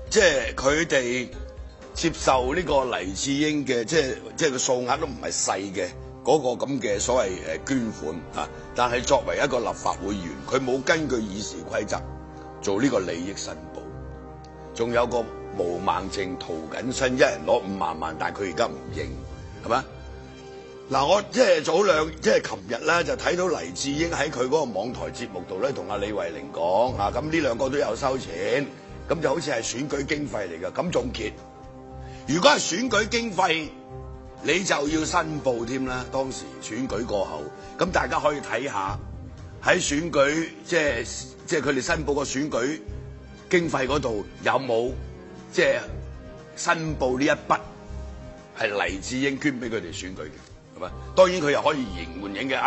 即係佢哋接受呢個黎智英嘅，即係個數額都唔係細嘅嗰個咁嘅所謂捐款啊，但係作為一個立法會議員，佢冇根據議事規則做呢個利益申報，仲有個毛孟靜、涂謹申一人攞50萬，但係佢而家唔認，係咪？嗱，我即係琴日咧就睇到黎智英喺佢嗰個網台節目度咧，同阿李慧玲講啊，咁呢兩個都有收錢，咁就好似係選舉經費嚟㗎。咁總結，如果係選舉經費，你就要申報添啦。當時選舉過後，咁大家可以睇下喺選舉即係佢哋申報個選舉經費嗰度有冇即係申報呢一筆係黎智英捐俾佢哋選舉嘅。當然佢又可以移形換影嘅，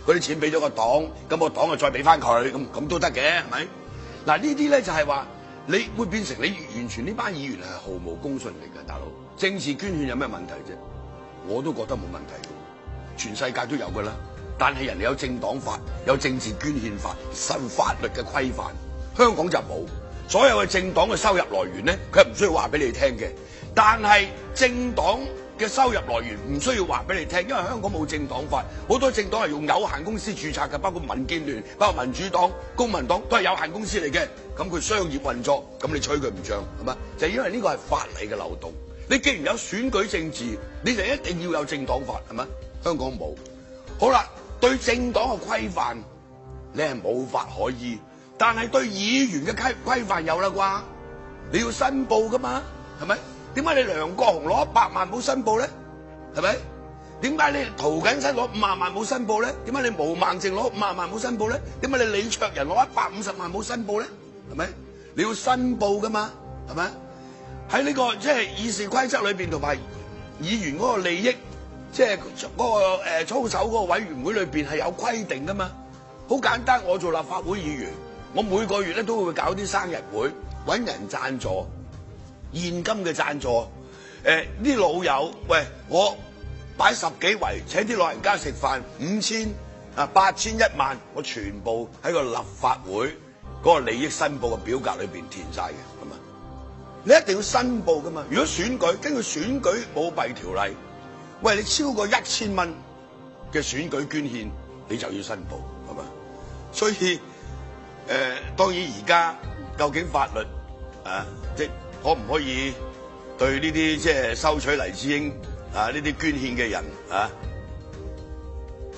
嗰啲錢俾咗個黨，咁個黨就再俾翻佢，咁都得嘅，係咪？嗱呢啲咧就係話，你會變成你完全呢班議員係毫無公信力嘅，大佬。政治捐獻有咩問題啫？我都覺得冇問題嘅，全世界都有㗎啦。但係人哋有政黨法，有政治捐獻法，受法律嘅規範。香港就冇，所有嘅政黨嘅收入來源咧，佢係唔需要話俾你聽嘅。但係政黨嘅收入來源唔需要話俾你聽，因為香港冇政黨法，好多政黨係用有限公司註冊嘅，包括民建聯、包括民主黨、公民黨都係有限公司嚟嘅。咁佢商業運作，咁你吹佢唔脹係嘛？就係因為呢個係法例嘅漏洞。你既然有選舉政治，你就一定要有政黨法係嘛？香港冇。好啦，對政黨嘅規範你係冇法可依，但係對議員嘅規範有啦啩？你要申報㗎嘛？係咪？點解你梁國雄攞100萬冇申報咧？係咪？點解你涂謹申攞50萬冇申報咧？點解你毛孟靜攞50萬冇申報咧？點解你李卓人攞150萬冇申報咧？係咪？你要申報噶嘛？係咪？喺呢個即係議事規則裏邊同埋議員嗰個利益，即係嗰個操守嗰個委員會裏邊係有規定噶嘛？好簡單，我做立法會議員，我每個月咧都會搞啲生日會，揾人贊助。現金嘅贊助，啲老友，喂，我擺10幾圍，請啲老人家食飯，5000、8000、1萬，我全部喺個立法會嗰個利益申報嘅表格裏邊填晒嘅，咁啊，你一定要申報噶嘛。如果選舉根據選舉舞弊條例，喂，你超過1000蚊嘅選舉捐獻，你就要申報，係嘛？所以當然而家究竟法律即可唔可以對呢啲即係收取黎智英呢啲捐獻嘅人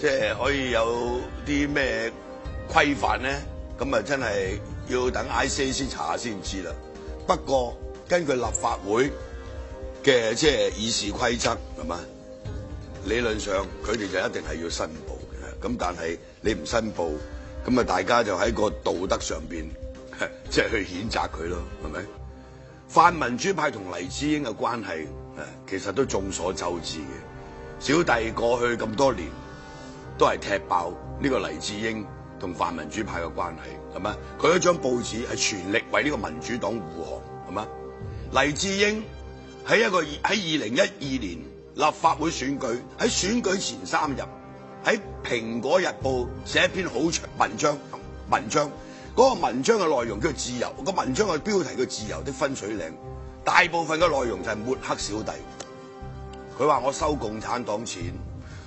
即係可以有啲咩規範咧？咁啊真係要等 ICAC 查下先知啦。不過根據立法會嘅即係議事規則係嘛，理論上佢哋就一定係要申報嘅。咁但係你唔申報，咁啊大家就喺個道德上邊即係去譴責佢咯，係咪？泛民主派同黎智英嘅關係，其實都眾所周知嘅。小弟過去咁多年都係踢爆呢個黎智英同泛民主派嘅關係，係嘛？佢一張報紙係全力為呢個民主黨護航，係嘛？黎智英喺2012年立法會選舉，喺選舉前3日喺《蘋果日報》寫一篇好長文章。嗰個文章嘅內容叫自由，個文章嘅標題叫自由的分水嶺，大部分嘅內容就係抹黑小弟。佢話我收共產黨錢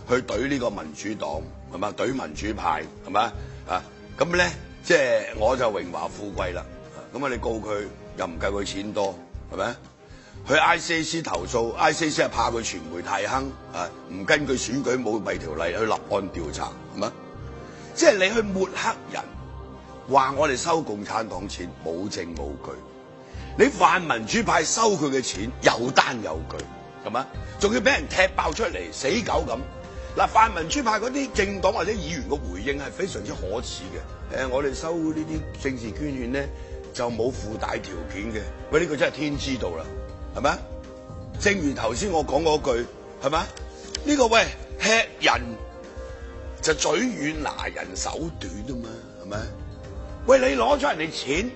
去懟呢個民主黨，係嘛？懟民主派，係嘛？咁咧即係我就榮華富貴啦。咁你告佢又唔計佢錢多，係咪？去 ICAC 投訴 ，ICAC 係怕佢傳媒太坑，唔根據選舉舞弊條例去立案調查，係嘛？即係你去抹黑人。話我哋收共產黨錢冇證冇據，你泛民主派收佢嘅錢有單有據，係嘛？仲要俾人踢爆出嚟，死狗咁。嗱，泛民主派嗰啲政黨或者議員嘅回應係非常之可恥嘅。我哋收呢啲政治捐獻咧就冇附帶條件嘅。喂，呢個真係天知道啦，係咪？正如頭先我講嗰句，係咪？呢個喂吃人就嘴軟拿人手短啊嘛，係咪？喂，你攞咗人哋錢，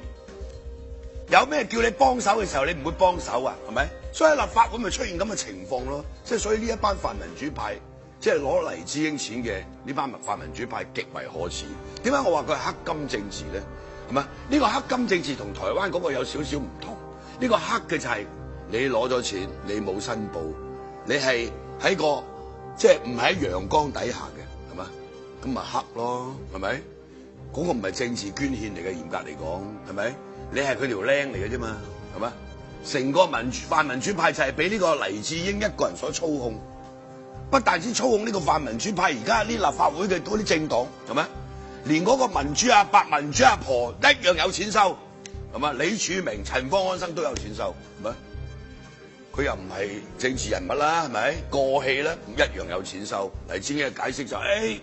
有咩叫你幫手嘅時候，你唔會幫手啊？係咪？所以立法會咪出現咁嘅情況咯。即係所以呢一班泛民主派，即係攞黎智英錢嘅呢班泛民主派極為可恥。點解我話佢係黑金政治咧？係嘛？呢個黑金政治同台灣嗰個有少少唔同。呢個黑嘅就係你攞咗錢，你冇申報，你係喺個即係唔喺陽光底下嘅，係嘛？咁咪黑咯，係咪？嗰個唔係政治捐獻嚟嘅，嚴格嚟講，係咪？你係佢條僆嚟嘅啫嘛，係嘛？成個泛民主派就係俾呢個黎智英一個人所操控，不但止操控呢個泛民主派，而家啲立法會嘅嗰啲政黨，係咪？連嗰個民主阿伯、民主阿婆一樣有錢收，係嘛？李柱銘、陳方安生都有錢收，係咪？佢又唔係政治人物啦，係咪？過氣咧，一樣有錢收。黎智英嘅解釋就係，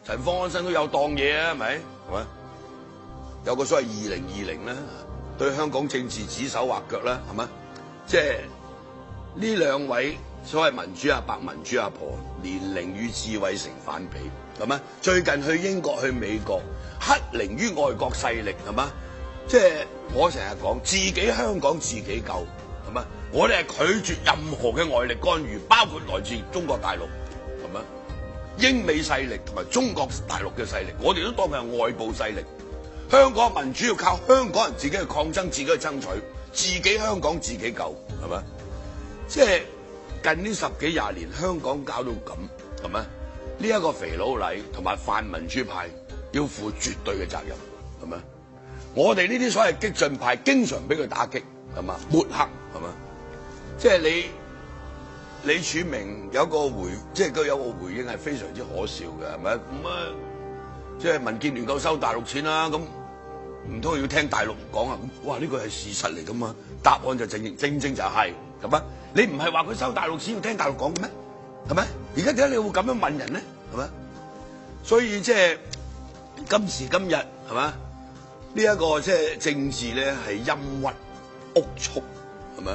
陳方安生都有當嘢啊，係咪？係咪？有個所謂2020啦，對香港政治指手畫腳啦，係咪？即係呢兩位所謂民主阿伯、民主阿婆，年齡與智慧成反比，係咪？最近去英國、去美國，乞凌於外國勢力，係嘛？即係我成日講，自己香港自己救，係嘛？我哋係拒絕任何嘅外力干預，包括來自中國大陸，係嘛？英美勢力同埋中國大陸嘅勢力，我哋都當佢係外部勢力。香港民主要靠香港人自己去抗爭，自己去爭取，自己香港自己救，係嘛？即係近呢10幾20年，香港搞到咁，係咪？呢一個肥佬黎同埋泛民主派要負絕對嘅責任，係咪？我哋呢啲所謂激進派經常俾佢打擊，係嘛？抹黑，係嘛？即係李柱銘有個即係佢有個回應係非常之可笑嘅，係咪？咁啊，即係民建聯夠收大陸錢啦，咁唔通要聽大陸講啊？哇！呢個係事實嚟噶嘛？答案就正正就係咁啊！你唔係話佢收大陸錢要聽大陸講嘅咩？係咪？而家點解你會咁樣問人咧？係咪？所以即係今時今日係嘛？呢一個即係政治咧係陰鬱齷齪，係咪？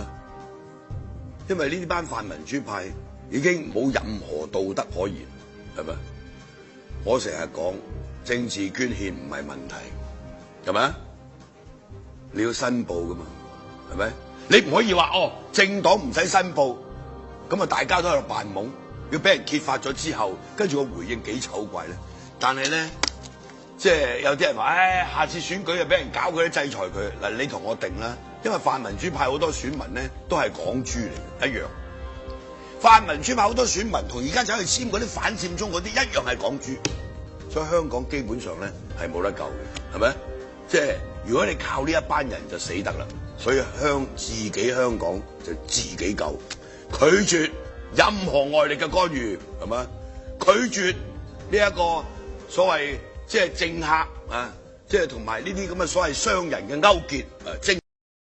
因為呢班泛民主派已經冇任何道德可言，係咪？我成日講政治捐獻唔係問題，係咪？你要申報噶嘛，係咪？你唔可以話政黨唔使申報，咁啊大家都喺度扮懵，要俾人揭發咗之後，跟住個回應幾醜怪咧。但係咧，即係有啲人話，下次選舉就俾人搞佢，制裁佢。嗱，你同我定啦，因為泛民主派好多選民咧都係港豬嚟嘅，一樣。泛民主派好多選民同而家走去簽嗰啲反佔中嗰啲一樣係港豬，所以香港基本上咧係冇得救嘅，係咪？即係如果你靠呢一班人就死得啦。所以自己香港就自己救，拒絕任何外力嘅干預，係嘛？拒絕呢一個所謂即係政客啊，即係同埋呢啲咁嘅所謂商人嘅勾結，